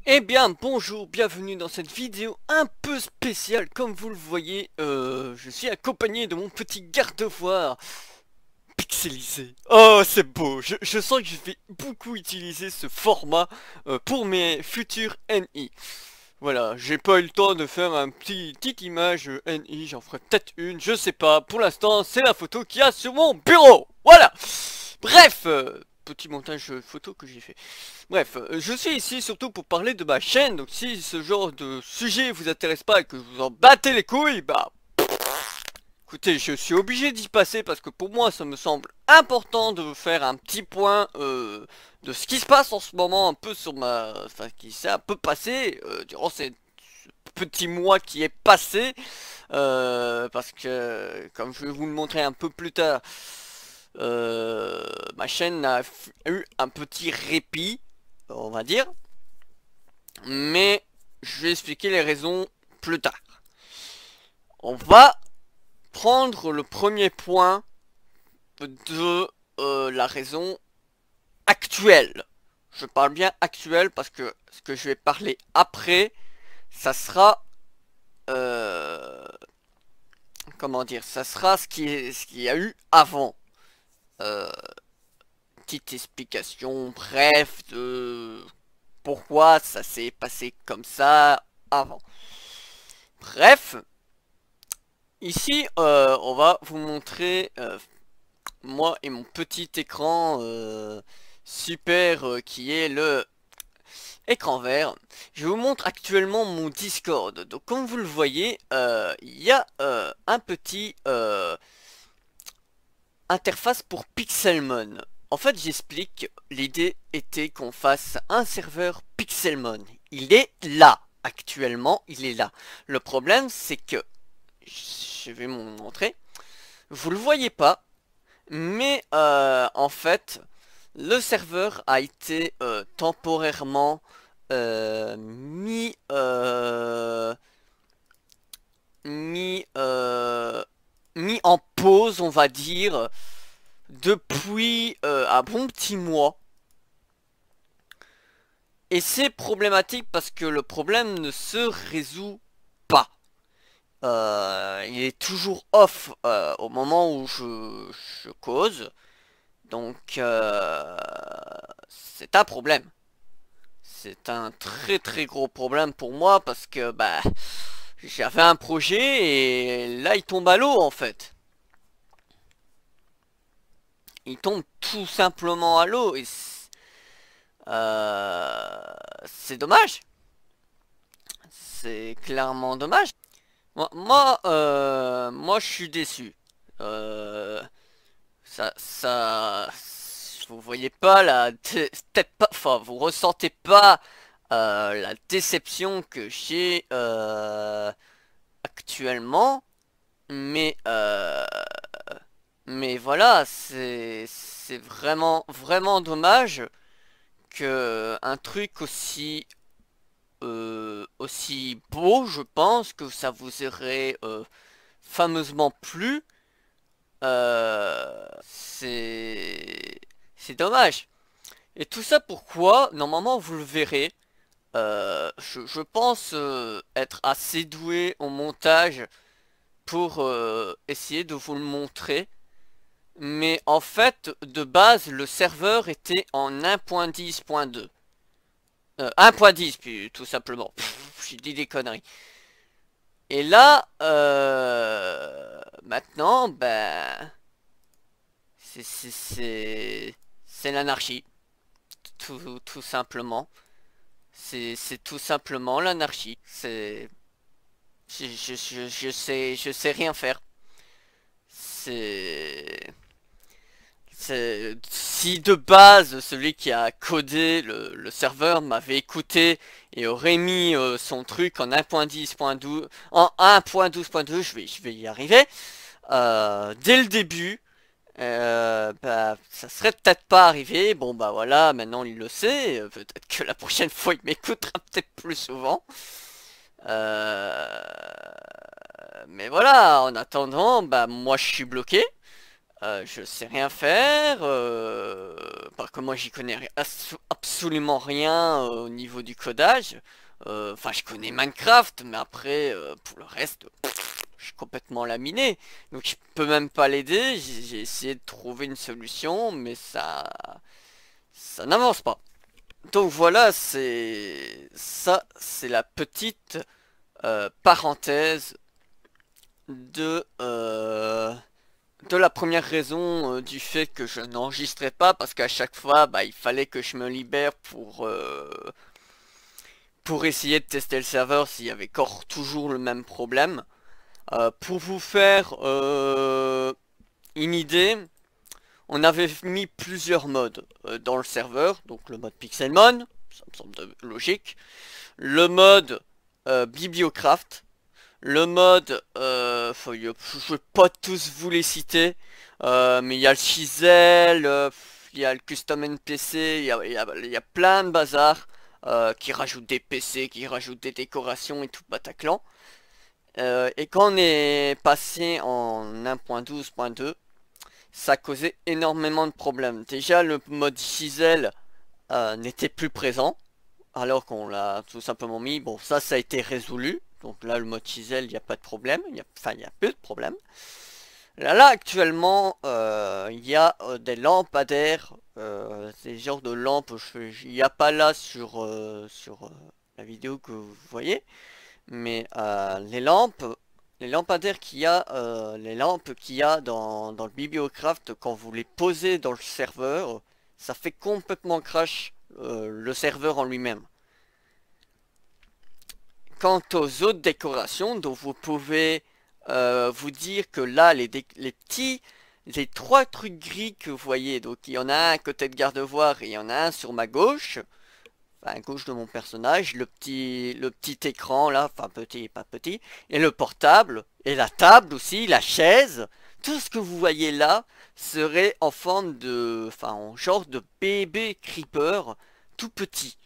Eh bien, bonjour, bienvenue dans cette vidéo un peu spéciale. Comme vous le voyez, je suis accompagné de mon petit garde-voire pixelisé. Oh, c'est beau, je sens que je vais beaucoup utiliser ce format pour mes futurs NI. Voilà, j'ai pas eu le temps de faire un petite image NI, j'en ferai peut-être une, je sais pas. Pour l'instant, c'est la photo qu'il y a sur mon bureau. Voilà. Bref, petit montage photo que j'ai fait. Bref, je suis ici surtout pour parler de ma chaîne, donc si ce genre de sujet vous intéresse pas et que vous en battez les couilles, bah... Écoutez, je suis obligé d'y passer parce que pour moi ça me semble important de faire un petit point de ce qui se passe en ce moment un peu sur ma... Enfin, qui s'est un peu passé durant ce petit mois qui est passé. Parce que, comme je vais vous le montrer un peu plus tard, ma chaîne a eu un petit répit, on va dire. Mais je vais expliquer les raisons plus tard. On va prendre le premier point de la raison actuelle. Je parle bien actuelle parce que ce que je vais parler après, ça sera... comment dire, ça sera ce qu'il y a eu avant. Petite explication, bref, de pourquoi ça s'est passé comme ça avant. Bref, ici, on va vous montrer moi et mon petit écran super qui est le écran vert. Je vous montre actuellement mon Discord. Donc comme vous le voyez, il y a un petit interface pour Pixelmon. En fait, j'explique, l'idée était qu'on fasse un serveur Pixelmon. Il est là, actuellement, il est là. Le problème, c'est que, je vais vous montrer, vous le voyez pas, mais en fait, le serveur a été temporairement mis en pause, on va dire, depuis un bon petit mois. Et c'est problématique parce que le problème ne se résout pas. Il est toujours off au moment où je cause. Donc c'est un problème. C'est un très très gros problème pour moi parce que bah j'avais un projet et là il tombe à l'eau en fait. Il tombe tout simplement à l'eau et c'est dommage. C'est clairement dommage. Moi, je suis déçu. Euh, ça, vous voyez pas peut-être pas, enfin, vous ressentez pas la déception que j'ai actuellement, mais voilà, c'est vraiment dommage que un truc aussi beau, je pense que ça vous aurait fameusement plu. C'est dommage. Et tout ça pourquoi? Normalement vous le verrez. Je pense être assez doué au montage pour essayer de vous le montrer. Mais en fait, de base, le serveur était en 1.10.2. 1.10, puis tout simplement. J'ai dit des conneries. Et là, maintenant, ben, c'est l'anarchie, tout simplement. C'est tout simplement l'anarchie. Je sais rien faire. C'est Si de base celui qui a codé le serveur m'avait écouté et aurait mis son truc en 1.10.12 en 1.12.2, je vais y arriver dès le début, bah ça serait peut-être pas arrivé. Bon bah voilà, maintenant il le sait, peut-être que la prochaine fois il m'écoutera peut-être plus souvent. Mais voilà, en attendant, bah moi je suis bloqué. je sais rien faire, parce que moi j'y connais absolument rien au niveau du codage. Enfin, je connais Minecraft, mais après, pour le reste, je suis complètement laminé. Donc je peux même pas l'aider. J'ai essayé de trouver une solution, mais ça n'avance pas. Donc voilà, c'est la petite parenthèse de de la première raison du fait que je n'enregistrais pas, parce qu'à chaque fois bah, il fallait que je me libère pour essayer de tester le serveur s'il y avait encore toujours le même problème. Pour vous faire une idée, on avait mis plusieurs modes dans le serveur, donc le mode Pixelmon, ça me semble logique, le mode Bibliocraft, le mode, je vais pas tous vous les citer, mais il y a le chisel, il y a le custom NPC, il y a plein de bazar qui rajoutent des PC, qui rajoutent des décorations et tout Bataclan. Et quand on est passé en 1.12.2, ça causait énormément de problèmes. Déjà, le mode chisel n'était plus présent, alors qu'on l'a tout simplement mis. Bon, ça a été résolu. Donc là, le mode chisel, il n'y a pas de problème. Enfin, il y a peu de problème. Là, actuellement, il y a des lampadaires. Ces genres de lampes, il n'y a pas là sur la vidéo que vous voyez. Mais les lampadaires qu'il y a, les lampes qu'il y a dans le Bibliocraft, quand vous les posez dans le serveur, ça fait complètement crash le serveur en lui-même. Quant aux autres décorations, dont vous pouvez vous dire que là, les trois trucs gris que vous voyez, donc il y en a un à côté de garde-voir et il y en a un sur ma gauche, enfin à gauche de mon personnage, le petit écran là, enfin petit, pas petit, et le portable, et la table aussi, la chaise, tout ce que vous voyez là serait en forme de, enfin en genre de bébé creeper tout petit.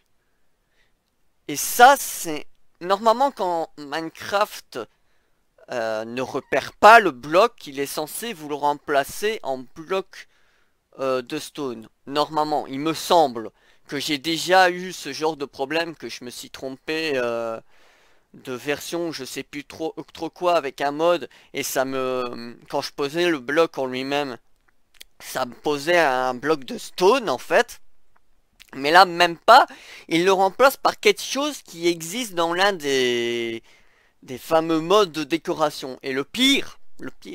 Et ça, c'est normalement quand Minecraft ne repère pas le bloc, il est censé vous le remplacer en bloc de stone. Normalement, il me semble que j'ai déjà eu ce genre de problème, que je me suis trompé de version, je sais plus trop quoi, avec un mode, et quand je posais le bloc en lui-même, ça me posait un bloc de stone en fait. Mais là, même pas, il le remplace par quelque chose qui existe dans l'un des fameux modes de décoration. Et le pire,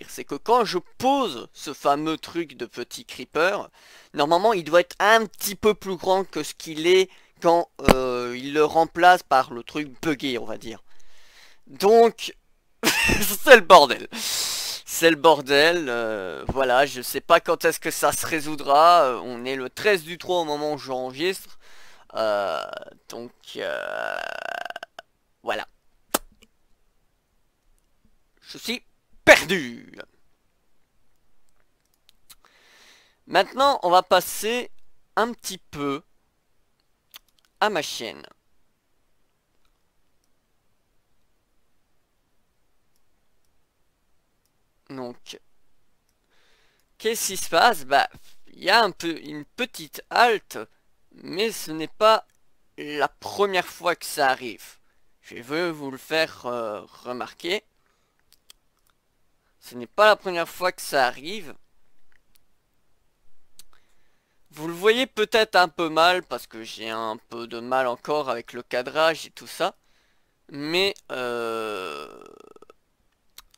c'est que quand je pose ce fameux truc de petit creeper, normalement il doit être un petit peu plus grand que ce qu'il est quand il le remplace par le truc buggé, on va dire. Donc, c'est le bordel. C'est le bordel, voilà, je sais pas quand est-ce que ça se résoudra, on est le 13 du 3 au moment où j'enregistre, euh, donc voilà, je suis perdu. Maintenant, on va passer un petit peu à ma chaîne. Donc, qu'est-ce qui se passe? Bah, il y a un peu une petite halte, mais ce n'est pas la première fois que ça arrive. Je veux vous le faire remarquer. Ce n'est pas la première fois que ça arrive. Vous le voyez peut-être un peu mal parce que j'ai un peu de mal encore avec le cadrage et tout ça. Mais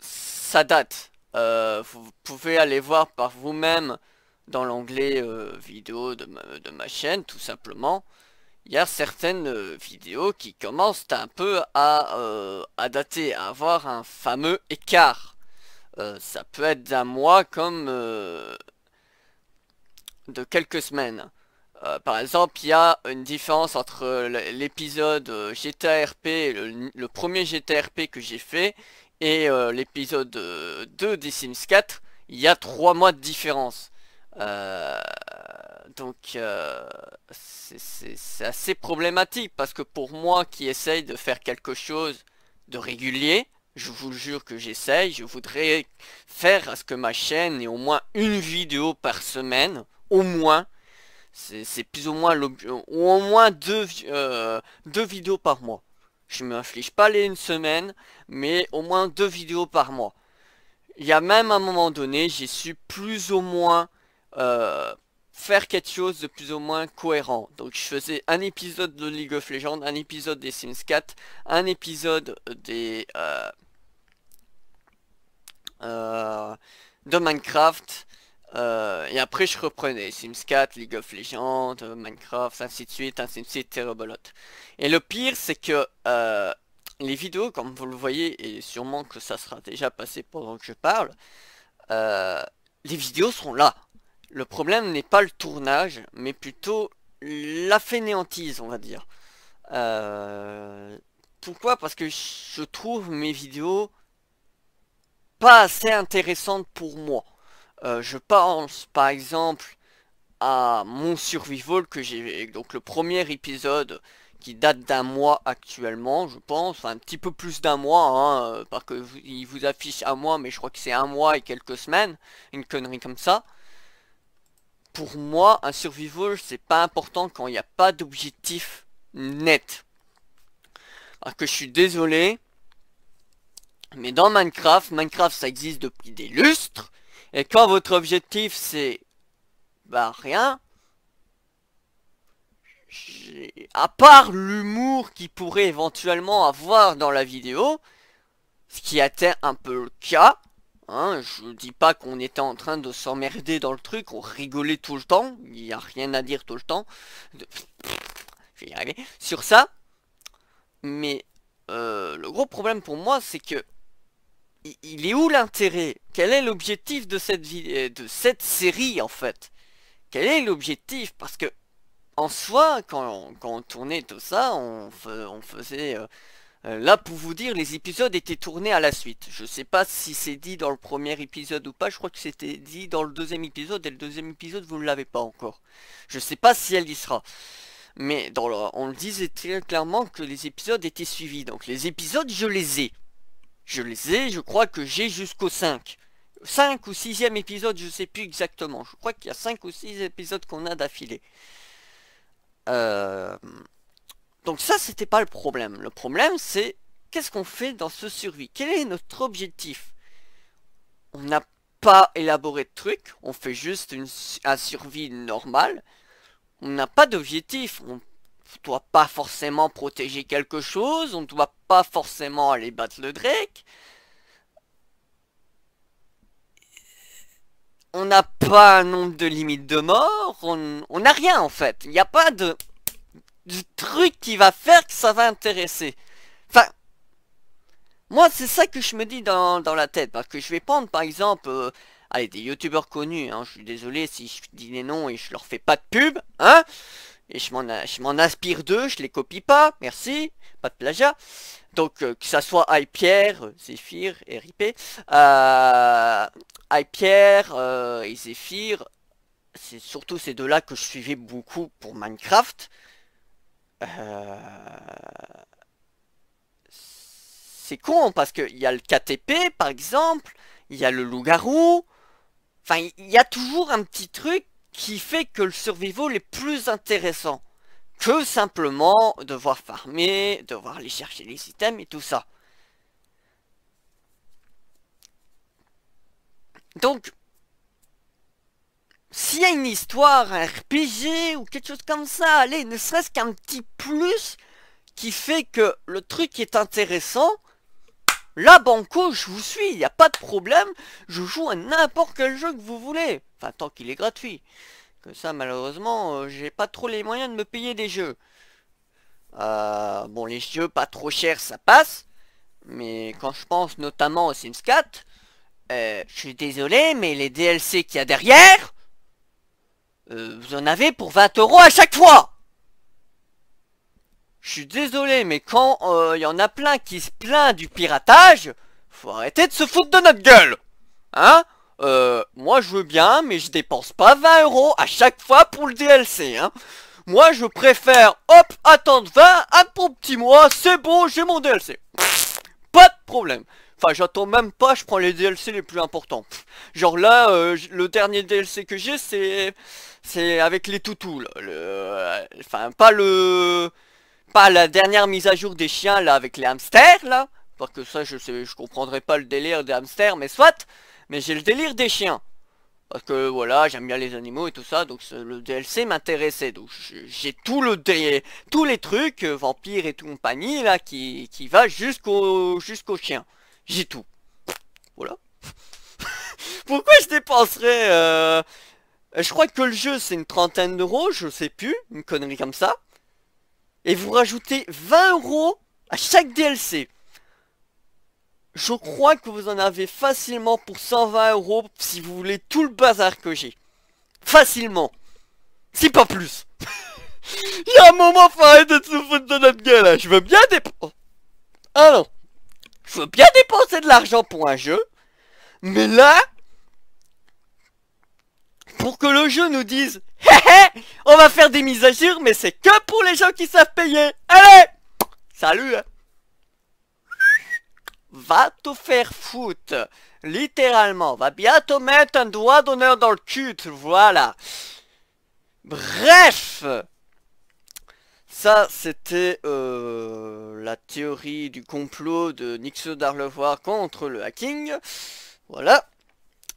ça date. Vous pouvez aller voir par vous-même dans l'onglet vidéo de ma chaîne, tout simplement. Il y a certaines vidéos qui commencent un peu à dater, à avoir un fameux écart. Ça peut être d'un mois comme de quelques semaines. Par exemple, il y a une différence entre l'épisode GTA RP, le premier GTA RP que j'ai fait, et l'épisode 2 des Sims 4. Il y a 3 mois de différence. Euh, donc c'est assez problématique parce que pour moi qui essaye de faire quelque chose de régulier, Je vous jure que j'essaye. Je voudrais faire à ce que ma chaîne ait au moins une vidéo par semaine. Au moins. C'est plus ou moins l'objet. Ou au moins deux vidéos par mois. Je m'inflige pas les une semaine. Mais au moins 2 vidéos par mois. Il y a même un moment donné, j'ai su plus ou moins faire quelque chose de plus ou moins cohérent. Donc je faisais un épisode de League of Legends, un épisode des Sims 4, un épisode de Minecraft. Et après je reprenais Sims 4, League of Legends, Minecraft, ainsi de suite, et rebelote. Et le pire c'est que les vidéos, comme vous le voyez, et sûrement que ça sera déjà passé pendant que je parle, les vidéos seront là. Le problème n'est pas le tournage, mais plutôt la fainéantise, on va dire. Pourquoi? Parce que je trouve mes vidéos pas assez intéressantes pour moi. Je pense par exemple à mon survival que j'ai, donc le premier épisode qui date d'un mois actuellement, je pense, enfin un petit peu plus d'un mois, hein, parce que il vous affiche un mois, mais je crois que c'est un mois et quelques semaines, une connerie comme ça. Pour moi, un survival, c'est pas important quand il n'y a pas d'objectif net. Parce que je suis désolé, mais dans Minecraft, ça existe depuis des lustres, et quand votre objectif c'est, bah rien, à part l'humour qu'il pourrait éventuellement avoir dans la vidéo, ce qui était un peu le cas, hein, je dis pas qu'on était en train de s'emmerder dans le truc, on rigolait tout le temps, il n'y a rien à dire tout le temps, je vais y arriver, sur ça, mais le gros problème pour moi c'est que il est où l'intérêt? Quel est l'objectif de cette série en fait? Quel est l'objectif? Parce que en soi, quand on tournait tout ça, on faisait... là, pour vous dire, les épisodes étaient tournés à la suite. Je sais pas si c'est dit dans le premier épisode ou pas. Je crois que c'était dit dans le deuxième épisode. Et le deuxième épisode, vous ne l'avez pas encore. Je sais pas si elle y sera. Mais on le disait très clairement que les épisodes étaient suivis. Donc les épisodes, je les ai. Je crois que j'ai jusqu'au 5. 5 ou 6e épisode, je sais plus exactement. Je crois qu'il y a 5 ou 6 épisodes qu'on a d'affilée. Donc ça, c'était pas le problème. Le problème, c'est qu'est-ce qu'on fait dans ce survie? Quel est notre objectif? On n'a pas élaboré de truc. On fait juste un survie normale. On n'a pas d'objectif. On ne doit pas forcément protéger quelque chose. On ne doit pas forcément aller battre le Drake. On n'a pas un nombre de limites de mort. On n'a rien en fait. Il n'y a pas de truc qui va faire que ça va intéresser. Enfin, moi c'est ça que je me dis dans la tête. Parce que je vais prendre par exemple, allez, des youtubeurs connus. Hein, je suis désolé si je dis les noms et je leur fais pas de pub. Hein, et je m'en aspire d'eux, je les copie pas. Merci, pas de plagiat. Donc que ça soit iPierre, Zephyr et RIP. iPierre et Zephyr. C'est surtout ces deux-là que je suivais beaucoup pour Minecraft. C'est con parce qu'il y a le KTP par exemple, il y a le loup-garou. Enfin, il y a toujours un petit truc qui fait que le survival est plus intéressant que simplement devoir farmer, devoir aller chercher les items et tout ça. Donc, s'il y a une histoire, un RPG ou quelque chose comme ça, allez, ne serait-ce qu'un petit plus qui fait que le truc est intéressant, là, banco, je vous suis, il n'y a pas de problème, je joue à n'importe quel jeu que vous voulez, enfin, tant qu'il est gratuit. Que ça, malheureusement, j'ai pas trop les moyens de me payer des jeux. Bon, les jeux pas trop chers, ça passe, mais quand je pense notamment aux Sims 4, je suis désolé, mais les DLC qu'il y a derrière... vous en avez pour 20 € à chaque fois. Je suis désolé, mais quand il y en a plein qui se plaignent du piratage, faut arrêter de se foutre de notre gueule. Hein? Moi je veux bien, mais je dépense pas 20 € à chaque fois pour le DLC. Hein? Moi je préfère, hop, attendre 20, un bon petit mois, c'est bon, j'ai mon DLC. Pas de problème. Enfin, j'attends même pas, je prends les DLC les plus importants. Genre là, le dernier DLC que j'ai, c'est avec les toutous, là. Enfin, pas la dernière mise à jour des chiens, là, avec les hamsters, là. Parce que ça, je comprendrais pas le délire des hamsters, mais soit. Mais j'ai le délire des chiens. Parce que voilà, j'aime bien les animaux et tout ça, donc le DLC m'intéressait. Donc j'ai tous les trucs, vampires et tout compagnie, là, qui va jusqu'au chien. J'ai tout. Voilà. Pourquoi je dépenserais je crois que le jeu c'est une trentaine d'euros, je sais plus, une connerie comme ça. Et vous rajoutez 20 euros à chaque DLC. Je crois que vous en avez facilement pour 120 euros si vous voulez tout le bazar que j'ai. Facilement. Si pas plus. Il y a un moment, faut arrêter de se foutre de notre gueule, là. Je veux bien dépenser... Ah non. Je veux bien dépenser de l'argent pour un jeu. Mais là... Pour que le jeu nous dise... Hé hé, on va faire des mises à jour, mais c'est que pour les gens qui savent payer. Allez. Salut, hein. Va te faire foutre. Littéralement. Va bientôt mettre un doigt d'honneur dans le cul. Voilà. Bref. Ça, c'était la théorie du complot de Nixo d'Arlevoire contre le hacking. Voilà.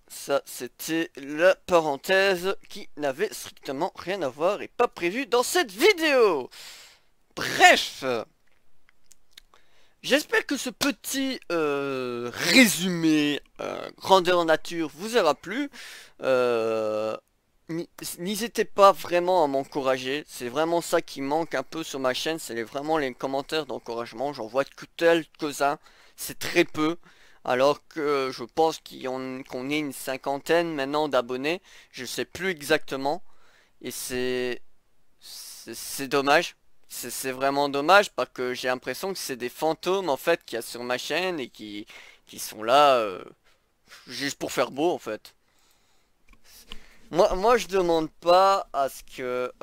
Ça, c'était la parenthèse qui n'avait strictement rien à voir et pas prévu dans cette vidéo. Bref. J'espère que ce petit résumé grandeur nature vous aura plu. N'hésitez pas vraiment à m'encourager. C'est vraiment ça qui manque un peu sur ma chaîne. C'est vraiment les commentaires d'encouragement. J'en vois que quelques-uns. C'est très peu. Alors que je pense qu'on est une cinquantaine maintenant d'abonnés. Je sais plus exactement. Et c'est dommage. C'est vraiment dommage parce que j'ai l'impression que c'est des fantômes en fait qu'il y a sur ma chaîne et qui sont là juste pour faire beau en fait. Moi je demande pas à ce que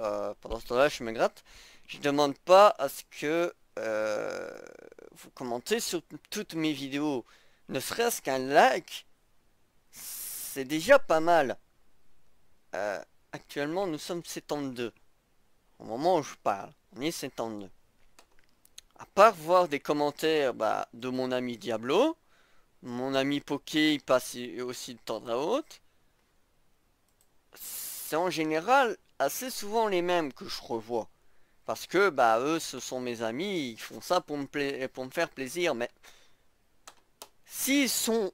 pendant ce temps-là je me gratte. Je demande pas à ce que vous commentez sur toutes mes vidéos. Ne serait-ce qu'un like, c'est déjà pas mal. Actuellement nous sommes 72. Au moment où je parle, on est 72. À part voir des commentaires de mon ami Diablo, mon ami Poké il passe aussi de temps à autre. C'est en général assez souvent les mêmes que je revois. Parce que eux ce sont mes amis, ils font ça pour me faire plaisir. Mais s'ils sont,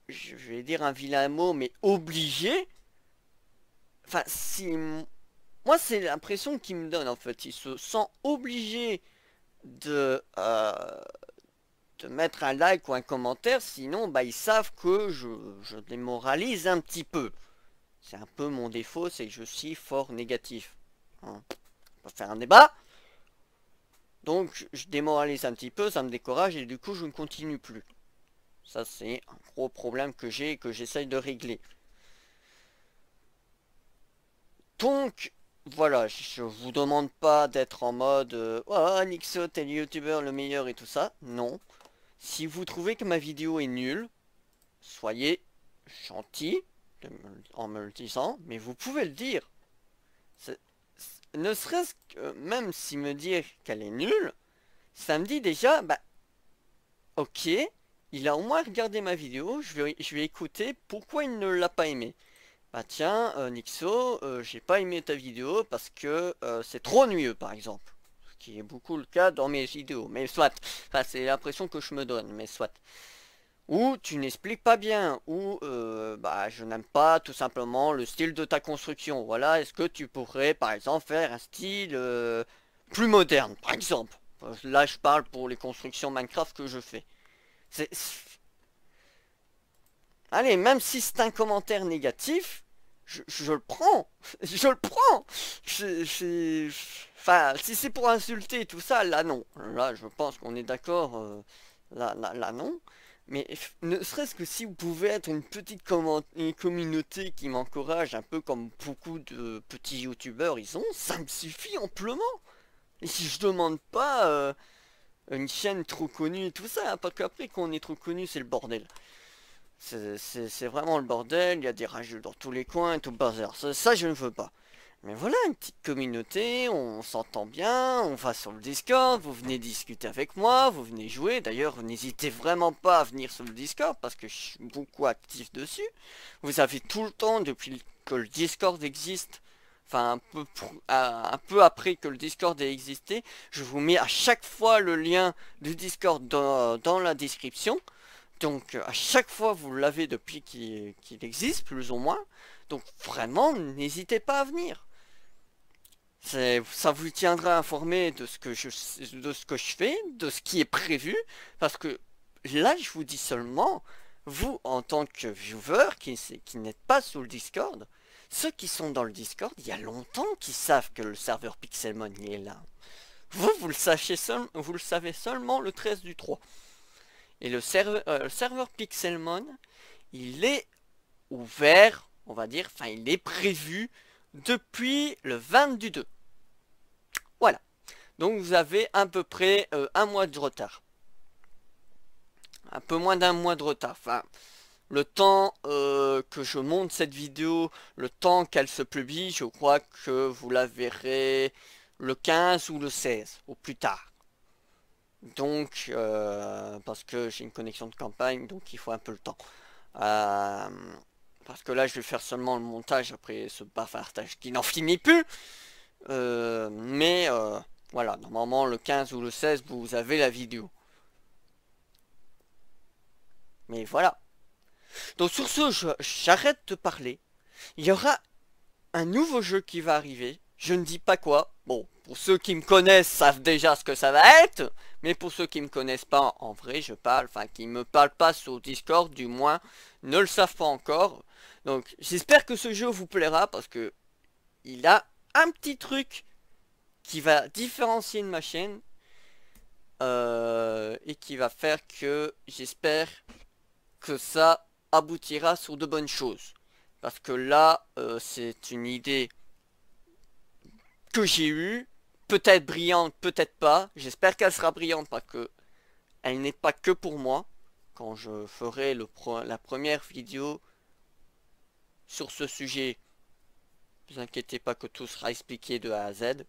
je vais dire un vilain mot, mais obligés. Enfin si... Moi c'est l'impression qu'ils me donnent en fait. Ils se sentent obligés de mettre un like ou un commentaire, sinon ils savent que je démoralise un petit peu. C'est un peu mon défaut, c'est que je suis fort négatif. Hein. On va faire un débat. Donc je démoralise un petit peu, ça me décourage et du coup je ne continue plus. Ça c'est un gros problème que j'ai et que j'essaye de régler. Donc voilà, je vous demande pas d'être en mode oh Nixo t'es le youtubeur le meilleur et tout ça. Non. Si vous trouvez que ma vidéo est nulle, soyez gentil en me le disant, mais vous pouvez le dire. Ne serait-ce que même si me dire qu'elle est nulle, ça me dit déjà, ok, il a au moins regardé ma vidéo, je vais écouter pourquoi il ne l'a pas aimé. Tiens, Nixo, j'ai pas aimé ta vidéo parce que c'est trop ennuyeux par exemple. Ce qui est beaucoup le cas dans mes vidéos, mais soit. Enfin, c'est l'impression que je me donne, mais soit. Ou tu n'expliques pas bien, ou je n'aime pas tout simplement le style de ta construction. Voilà, est-ce que tu pourrais par exemple faire un style plus moderne, par exemple. Là je parle pour les constructions Minecraft que je fais. Allez, même si c'est un commentaire négatif, je le prends. Je le prends. Enfin, si c'est pour insulter tout ça, là non. Là je pense qu'on est d'accord. Là non. Mais ne serait-ce que si vous pouvez être une petite communauté qui m'encourage, un peu comme beaucoup de petits youtubeurs ils ont, ça me suffit amplement. Et si je demande pas, une chaîne trop connue et tout ça, hein, parce qu'après qu'on est trop connu, c'est le bordel. C'est vraiment le bordel, il y a des rageux dans tous les coins, tout le bazar. Ça, je ne veux pas. Mais voilà, une petite communauté, on s'entend bien, on va sur le Discord, vous venez discuter avec moi, vous venez jouer. D'ailleurs, n'hésitez vraiment pas à venir sur le Discord parce que je suis beaucoup actif dessus. Vous avez tout le temps, depuis que le Discord existe, enfin un peu après que le Discord ait existé, je vous mets à chaque fois le lien du Discord dans la description. Donc à chaque fois vous l'avez depuis qu'il existe, plus ou moins. Donc vraiment, n'hésitez pas à venir. Ça vous tiendra informé de ce que je fais, de ce qui est prévu, parce que là, je vous dis seulement, vous, en tant que viewer, qui n'êtes pas sous le Discord, ceux qui sont dans le Discord, il y a longtemps qu'ils savent que le serveur Pixelmon il est là. Vous le savez seulement le 13 du 3. Et le serveur Pixelmon, il est ouvert, on va dire, enfin il est prévu depuis le 20 du 2. Voilà. Donc vous avez à peu près un mois de retard. Un peu moins d'un mois de retard. Enfin, le temps que je monte cette vidéo, le temps qu'elle se publie, je crois que vous la verrez le 15 ou le 16, au plus tard. Donc, parce que j'ai une connexion de campagne, donc il faut un peu le temps. Parce que là, je vais faire seulement le montage après ce bavardage qui n'en finit plus. Mais voilà, normalement le 15 ou le 16, vous avez la vidéo. Mais voilà. Donc sur ce, j'arrête de parler. Il y aura un nouveau jeu qui va arriver. Je ne dis pas quoi. Bon, pour ceux qui me connaissent savent déjà ce que ça va être. Mais pour ceux qui me connaissent pas, en vrai, je parle. Enfin, qui me parlent pas sur Discord, du moins, ne le savent pas encore. Donc, j'espère que ce jeu vous plaira parce que il a un petit truc qui va différencier de ma chaîne et qui va faire que j'espère que ça aboutira sur de bonnes choses. Parce que là, c'est une idée que j'ai eue, peut-être brillante, peut-être pas. J'espère qu'elle sera brillante parce que elle n'est pas que pour moi. Quand je ferai la première vidéo sur ce sujet, ne vous inquiétez pas que tout sera expliqué de A à Z. Il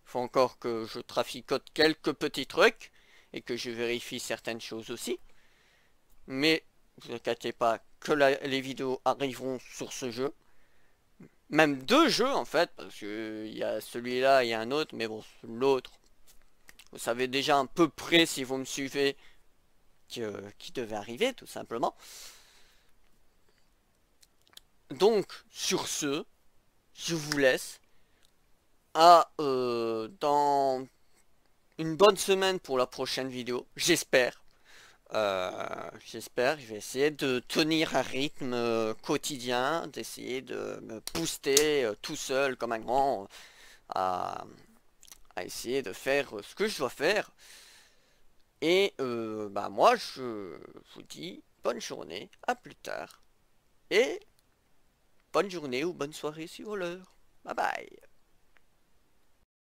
faut encore que je traficote quelques petits trucs et que je vérifie certaines choses aussi. Mais ne vous inquiétez pas que les vidéos arriveront sur ce jeu. Même deux jeux en fait, parce que il y a celui-là et un autre, mais bon, l'autre, vous savez déjà à peu près si vous me suivez qui devait arriver tout simplement. Donc sur ce, je vous laisse à dans une bonne semaine pour la prochaine vidéo, j'espère. J'espère, je vais essayer de tenir un rythme quotidien, d'essayer de me booster tout seul comme un grand à, à essayer de faire ce que je dois faire. Et bah moi je vous dis bonne journée, à plus tard. Et bonne journée ou bonne soirée si vous l'heure. Bye bye.